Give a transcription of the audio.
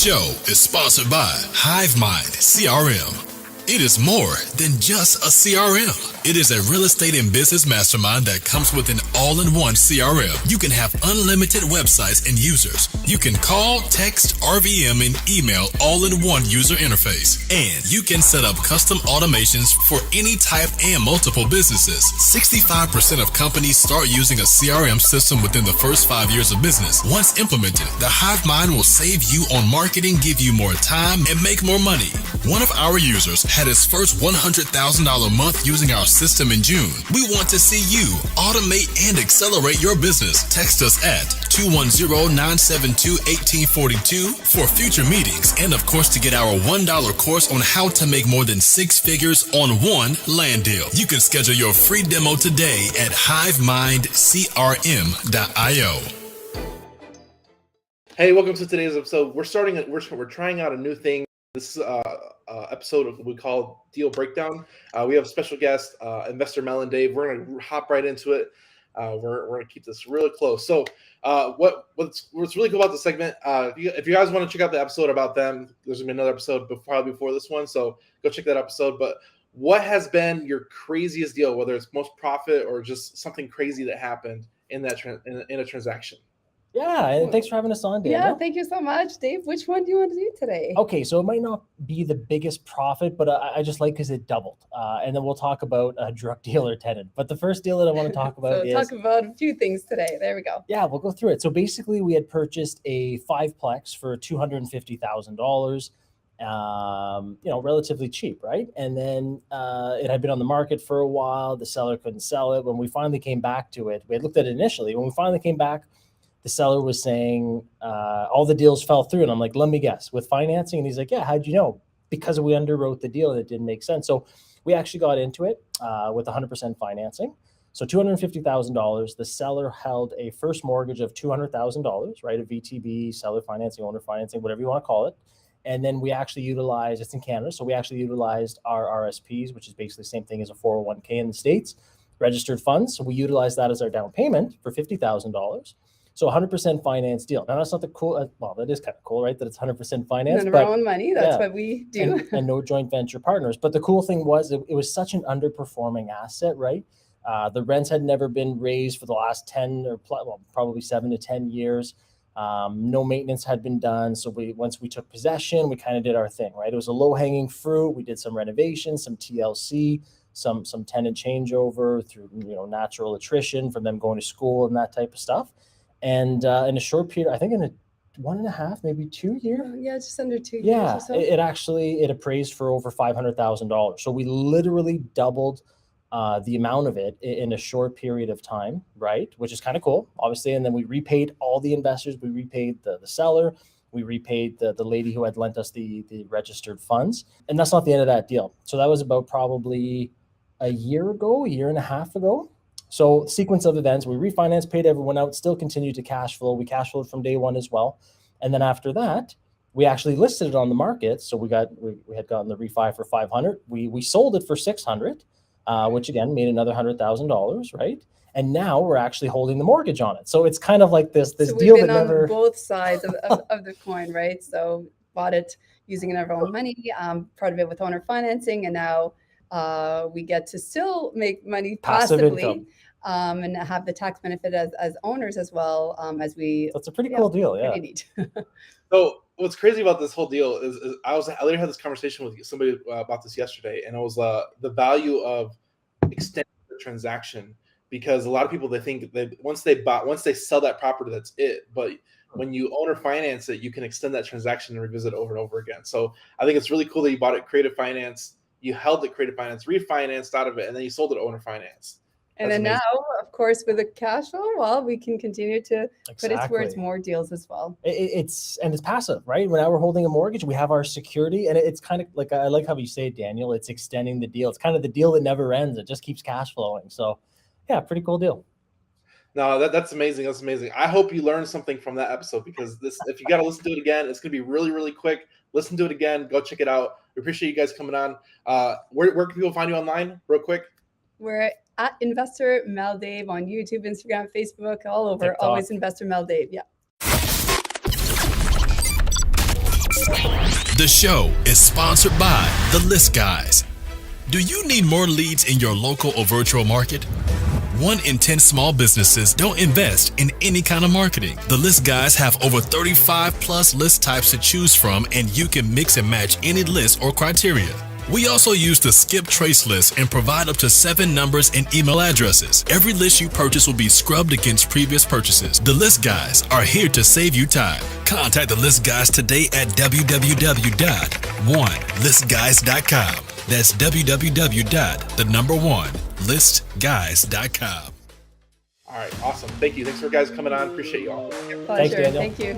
show is sponsored by HiveMind CRM. It is more than just a CRM. It is a real estate and business mastermind that comes with an all-in-one CRM. You can have unlimited websites and users. You can call, text, RVM, and email all in one user interface. And you can set up custom automations for any type and multiple businesses. 65% of companies start using a CRM system within the first 5 years of business. Once implemented, the HiveMind will save you on marketing, give you more time, and make more money. One of our users had his first $100,000 month using our system in June. We want to see you automate and accelerate your business. Text us at 210-972-1842 for future meetings and, of course, to get our $1 course on how to make more than 6 figures on one land deal. You can schedule your free demo today at HiveMindCRM.io. Hey, welcome to today's episode. We're trying out a new thing. This is episode of what we call Deal Breakdown. We have a special guest, Investor Mel and Dave. We're going to hop right into it. We're going to keep this really close. So what's really cool about the segment, if you guys want to check out the episode about them, there's going to be another episode probably before this one. So go check that episode. But what has been your craziest deal, whether it's most profit or just something crazy that happened in that in a transaction? Yeah, and thanks for having us on, Daniel. Yeah, thank you so much, Dave. Which one do you want to do today? Okay, so it might not be the biggest profit, but I just like because it doubled. And then we'll talk about a drug dealer tenant. But the first deal that I want to talk about talk about a few things today. There we go. Yeah, we'll go through it. So basically, we had purchased a 5-plex for $250,000. Relatively cheap, right? And then it had been on the market for a while. The seller couldn't sell it. When we finally came back to it, we had looked at it initially. When we finally came back, the seller was saying all the deals fell through. And I'm like, let me guess, with financing? And he's like, yeah, how'd you know? Because we underwrote the deal and it didn't make sense. So we actually got into it with 100% financing. So $250,000. The seller held a first mortgage of $200,000, right? A VTB, seller financing, owner financing, whatever you want to call it. And then we actually utilized, it's in Canada, so we actually utilized our RSPs, which is basically the same thing as a 401k in the States, registered funds. So we utilized that as our down payment for $50,000. So 100% finance deal. Now that's not the cool, well, that is kind of cool, right? That it's 100% finance. None of our own money, that's what we do. And no joint venture partners. But the cool thing was it was such an underperforming asset, right? The rents had never been raised for the last 10 or probably 7 to 10 years. No maintenance had been done. So once we took possession, we kind of did our thing, right? It was a low-hanging fruit. We did some renovations, some TLC, some tenant changeover through natural attrition from them going to school and that type of stuff. And in a short period, I think in a 1.5, maybe 2 year. Yeah, just under 2 years. Yeah, or so. it appraised for over $500,000. So we literally doubled the amount of it in a short period of time, right? Which is kind of cool, obviously. And then we repaid all the investors. We repaid the seller. We repaid the lady who had lent us the registered funds. And that's not the end of that deal. So that was about probably a year and a half ago. So sequence of events, we refinanced, paid everyone out, still continued to cash flow. We cash flowed from day one as well. And then after that, we actually listed it on the market. So we had gotten the refi for $500. We sold it for $600, which again made another $100,000, right? And now we're actually holding the mortgage on it. So it's kind of like this so deal we've been that never on both sides of the coin, right? So bought it using our own money, part of it with owner financing, and now we get to still make money passively. And have the tax benefit as owners as well as we. That's a pretty cool deal, yeah. Pretty neat. So what's crazy about this whole deal is I literally had this conversation with somebody about this yesterday, and it was the value of extending the transaction, because a lot of people, they think that once they sell that property, that's it. But when you owner finance it, you can extend that transaction and revisit it over and over again. So I think it's really cool that you bought it creative finance, you held it creative finance, refinanced out of it, and then you sold it owner finance. And then now, of course, with the cash flow, we can continue to put it towards more deals as well. It's passive, right? Now we're holding a mortgage, we have our security, and it's kind of like, I like how you say it, Daniel, it's extending the deal. It's kind of the deal that never ends. It just keeps cash flowing. So yeah, pretty cool deal. No, that's amazing. That's amazing. I hope you learned something from that episode, because if you got to listen to it again, it's going to be really, really quick. Listen to it again. Go check it out. We appreciate you guys coming on. Where can people find you online real quick? We're at Investor Mel Dave on YouTube, Instagram, Facebook, all over. TikTok. Always Investor Mel Dave. Yeah. The show is sponsored by The List Guys. Do you need more leads in your local or virtual market? 1 in 10 small businesses don't invest in any kind of marketing. The List Guys have over 35 plus list types to choose from, and you can mix and match any list or criteria. We also use the Skip Trace list and provide up to 7 numbers and email addresses. Every list you purchase will be scrubbed against previous purchases. The List Guys are here to save you time. Contact the List Guys today at www.onelistguys.com. That's www.1listguys.com. All right, awesome. Thank you. Thanks for guys coming on. Appreciate you all. Pleasure. Daniel. Thank you.